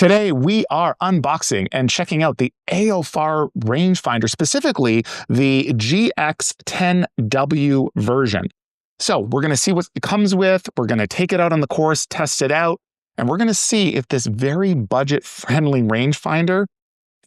Today, we are unboxing and checking out the AOFAR rangefinder, specifically the GX-10W version. So we're going to see what it comes with. We're going to take it out on the course, test it out, and we're going to see if this very budget-friendly rangefinder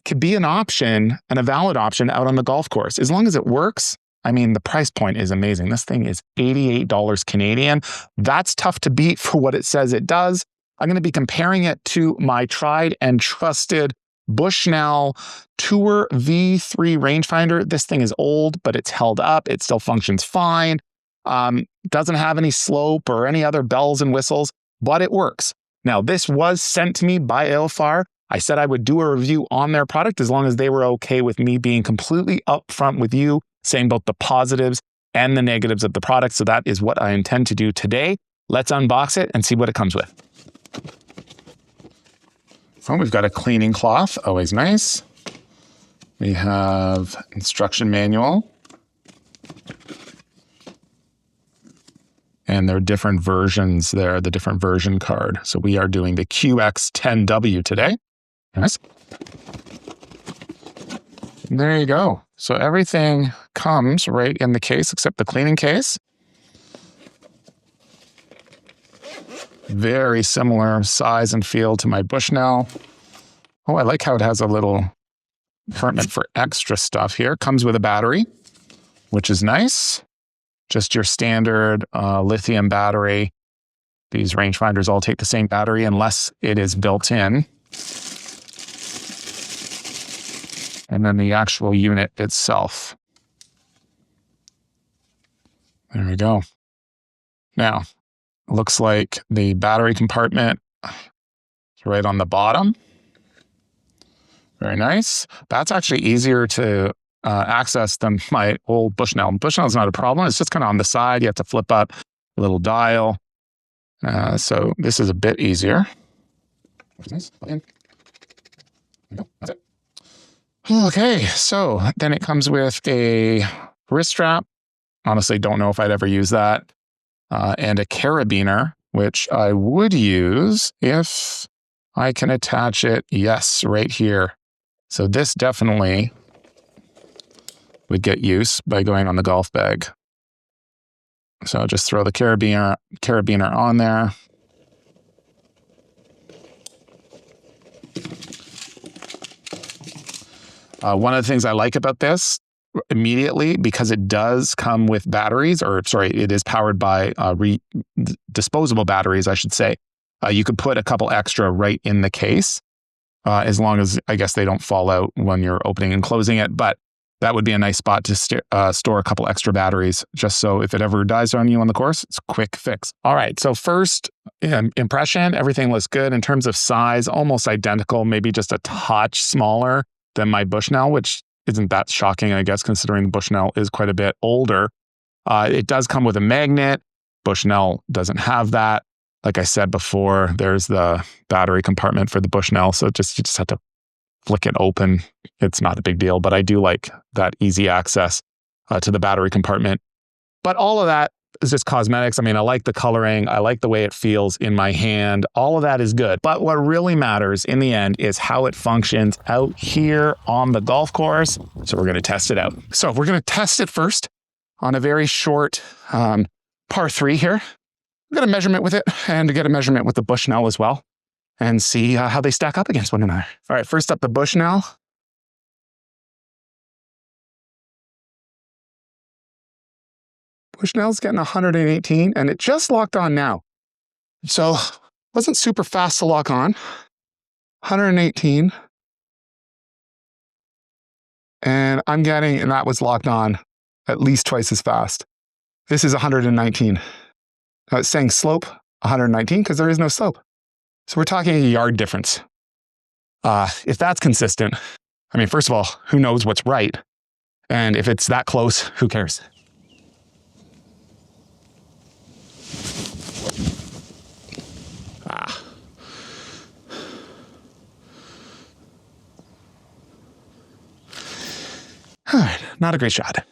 could be an option and a valid option out on the golf course. As long as it works, I mean, the price point is amazing. This thing is $88 Canadian. That's tough to beat for what it says it does. I'm going to be comparing it to my tried and trusted Bushnell Tour V3 rangefinder. This thing is old, but it's held up. It still functions fine. Doesn't have any slope or any other bells and whistles, but it works. Now, this was sent to me by AOFAR. I said I would do a review on their product as long as they were okay with me being completely upfront with you, saying both the positives and the negatives of the product. So that is what I intend to do today. Let's unbox it and see what it comes with. So we've got a cleaning cloth, always nice. We have instruction manual. And there are different versions there, the different version card. So we are doing the GX-10W today. Nice. There you go. So everything comes right in the case except the cleaning case. Very similar size and feel to my Bushnell. Oh, I like how it has a little compartment for extra stuff here. Comes with a battery, which is nice. Just your standard lithium battery. These rangefinders all take the same battery unless it is built in. And then the actual unit itself. There we go. Now, looks like the battery compartment is right on the bottom. Very nice. That's actually easier to access than my old Bushnell. Bushnell is not a problem. It's just kind of on the side. You have to flip up a little dial. So this is a bit easier. Nice. That's it. Okay, so then it comes with a wrist strap. Honestly, don't know if I'd ever use that. And a carabiner, which I would use if I can attach it, yes, right here. So this definitely would get use by going on the golf bag. So just throw the carabiner on there. One of the things I like about this immediately, because it does come with batteries, or sorry, it is powered by disposable batteries, I should say. You could put a couple extra right in the case, as long as, I guess, they don't fall out when you're opening and closing it. But that would be a nice spot to store a couple extra batteries, just so if it ever dies on you on the course, it's a quick fix. All right, so first impression, everything looks good. In terms of size, almost identical, maybe just a touch smaller than my Bushnell, which isn't that shocking, I guess, considering the Bushnell is quite a bit older. It does come with a magnet. Bushnell doesn't have that. Like I said before, there's the battery compartment for the Bushnell, so you just have to flick it open. It's not a big deal, but I do like that easy access to the battery compartment. But all of that is just cosmetics. I mean, I like the coloring. I like the way it feels in my hand. All of that is good. But what really matters in the end is how it functions out here on the golf course. So we're going to test it out. So we're going to test it first on a very short par 3 here. We're going to measurement with it and get a measurement with the Bushnell as well and see how they stack up against one another. All right, first up the Bushnell. Bushnell's getting 118 and it just locked on now. So wasn't super fast to lock on. 118. And I'm getting, and that was locked on at least twice as fast. This is 119. Now it's saying slope 119 because there is no slope. So we're talking a yard difference. If that's consistent, I mean, first of all, who knows what's right? And if it's that close, who cares? All right, not a great shot.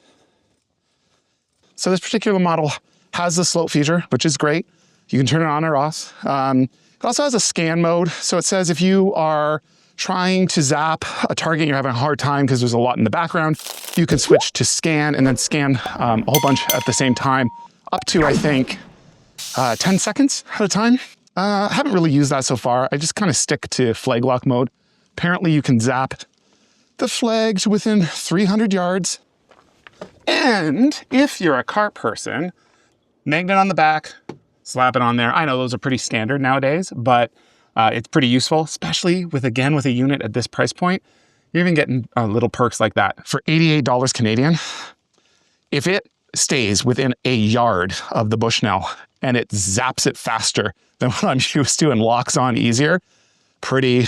So this particular model has the slope feature, which is great. You can turn it on or off. It also has a scan mode. So it says if you are trying to zap a target, you're having a hard time because there's a lot in the background, you can switch to scan and then scan a whole bunch at the same time, up to, I think, 10 seconds at a time. I haven't really used that so far. I just kind of stick to flag lock mode. Apparently you can zap the flags within 300 yards. And if you're a cart person, magnet on the back, slap it on there. I know those are pretty standard nowadays, but it's pretty useful, especially with a unit at this price point. You're even getting little perks like that. For $88 Canadian, if it stays within a yard of the Bushnell and it zaps it faster than what I'm used to and locks on easier, pretty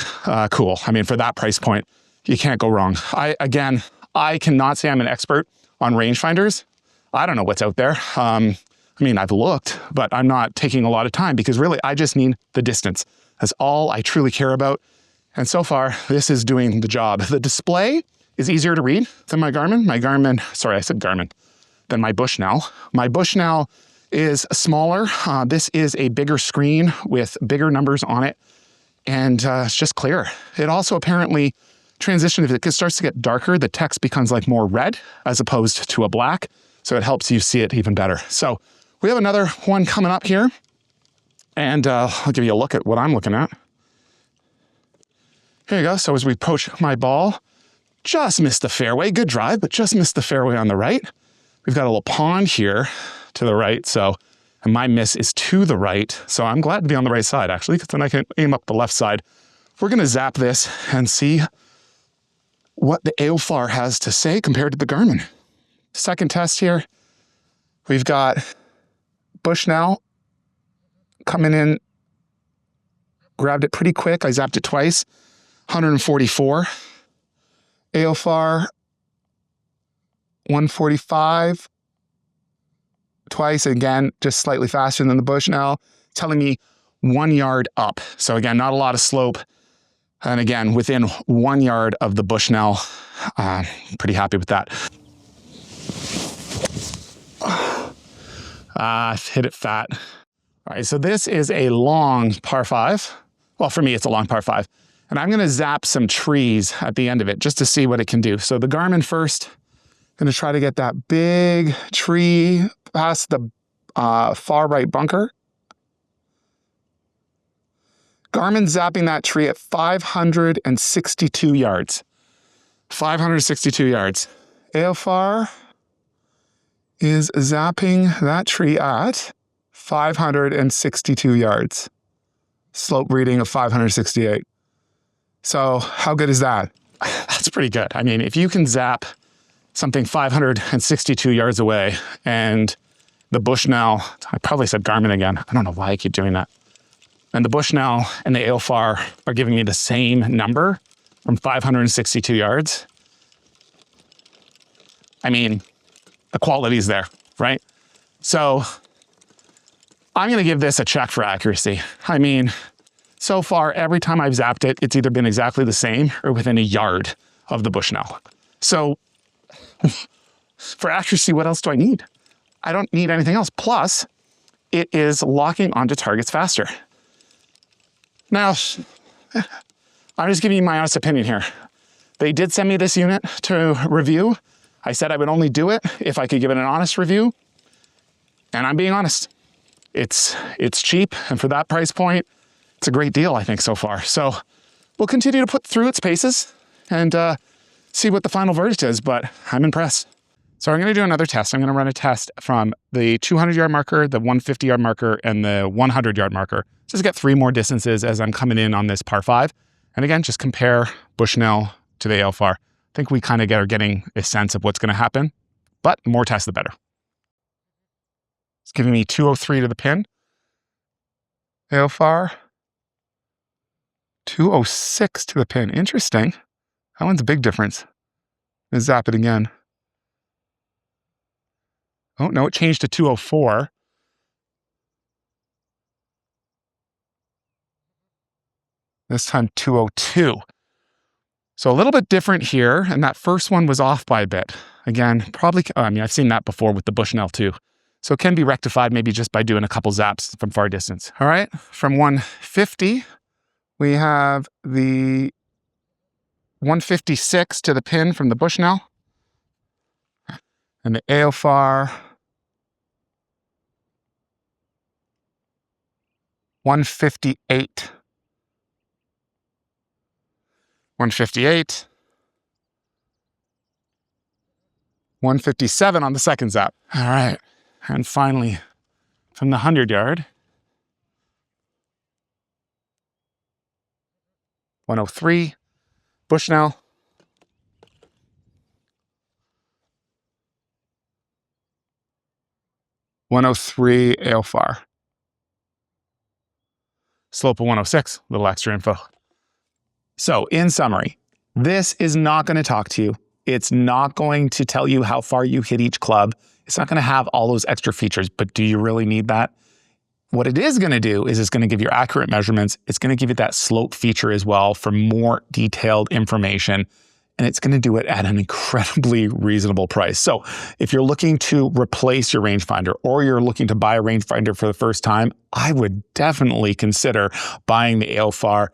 cool. I mean, for that price point, you can't go wrong. I cannot say I'm an expert on rangefinders. I don't know what's out there. I mean, I've looked, but I'm not taking a lot of time because really I just need the distance. That's all I truly care about. And so far, this is doing the job. The display is easier to read than my Garmin. Sorry, I said Garmin. Than my Bushnell. My Bushnell is smaller. This is a bigger screen with bigger numbers on it. And it's just clearer. It also apparently transitioned, if it starts to get darker, the text becomes like more red as opposed to a black. So it helps you see it even better. So we have another one coming up here. And I'll give you a look at what I'm looking at. Here you go. So as we approach my ball, just missed the fairway. Good drive, but just missed the fairway on the right. We've got a little pond here to the right. And my miss is to the right. So I'm glad to be on the right side, actually, because then I can aim up the left side. We're going to zap this and see what the AOFAR has to say compared to the Garmin. Second test here. We've got Bushnell coming in, grabbed it pretty quick. I zapped it twice, 144. AOFAR, 145. Twice, again, just slightly faster than the Bushnell, telling me 1 yard up. So again, not a lot of slope. And again, within 1 yard of the Bushnell, pretty happy with that. Hit it fat. All right, so this is a long par 5. Well, for me, it's a long par 5. And I'm gonna zap some trees at the end of it just to see what it can do. So the Garmin first, gonna try to get that big tree past the far right bunker. Garmin zapping that tree at 562 yards. 562 yards. AOFAR is zapping that tree at 562 yards. Slope reading of 568. So how good is that? That's pretty good. I mean, if you can zap something 562 yards away and the Bushnell, I probably said Garmin again. I don't know why I keep doing that. And the Bushnell and the AOFAR are giving me the same number from 562 yards. I mean, the quality's there, right? So I'm gonna give this a check for accuracy. I mean, so far, every time I've zapped it, it's either been exactly the same or within a yard of the Bushnell. So for accuracy, what else do I need? I don't need anything else. Plus, it is locking onto targets faster. Now, I'm just giving you my honest opinion here. They did send me this unit to review. I said I would only do it if I could give it an honest review. And I'm being honest. It's cheap, and for that price point, it's a great deal, I think, so far. So we'll continue to put through its paces and see what the final verdict is, but I'm impressed. So I'm gonna do another test. I'm gonna run a test from the 200-yard marker, the 150-yard marker, and the 100-yard marker. Just get 3 more distances as I'm coming in on this par 5. And again, just compare Bushnell to the AOFAR. I think we kind of are getting a sense of what's gonna happen, but the more tests, the better. It's giving me 203 to the pin. AOFAR, 206 to the pin. Interesting. That one's a big difference. Let's zap it again. Oh, no, it changed to 204. This time 202. So a little bit different here, and that first one was off by a bit. Again, probably, I mean, I've seen that before with the Bushnell too. So it can be rectified maybe just by doing a couple zaps from far distance. All right, from 150, we have the 156 to the pin from the Bushnell, and the AOFAR 158. 158. 157 on the second zap. All right, and finally, from the 100-yard, 103, Bushnell, 103 AOFAR. Slope of 106, little extra info. So in summary, this is not going to talk to you. It's not going to tell you how far you hit each club. It's not going to have all those extra features, but do you really need that? What it is going to do is it's going to give you accurate measurements. It's going to give you that slope feature as well for more detailed information. And it's going to do it at an incredibly reasonable price. So if you're looking to replace your rangefinder or you're looking to buy a rangefinder for the first time, I would definitely consider buying the AOFAR.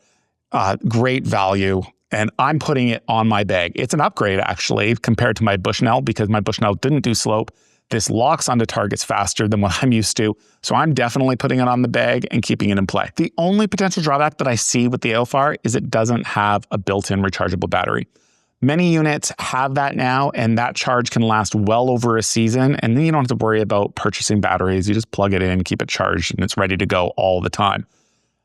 Great value. And I'm putting it on my bag. It's an upgrade actually compared to my Bushnell because my Bushnell didn't do slope. This locks onto targets faster than what I'm used to. So I'm definitely putting it on the bag and keeping it in play. The only potential drawback that I see with the AOFAR is it doesn't have a built-in rechargeable battery. Many units have that now, and that charge can last well over a season. And then you don't have to worry about purchasing batteries. You just plug it in, keep it charged, and it's ready to go all the time.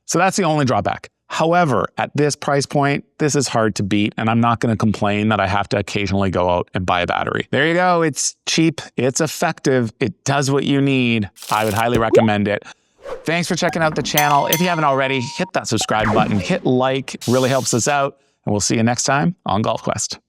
So that's the only drawback. However, at this price point, this is hard to beat, and I'm not going to complain that I have to occasionally go out and buy a battery. There you go. It's cheap. It's effective. It does what you need. I would highly recommend it. Thanks for checking out the channel. If you haven't already, hit that subscribe button, hit like, really helps us out, and we'll see you next time on Golf Quest.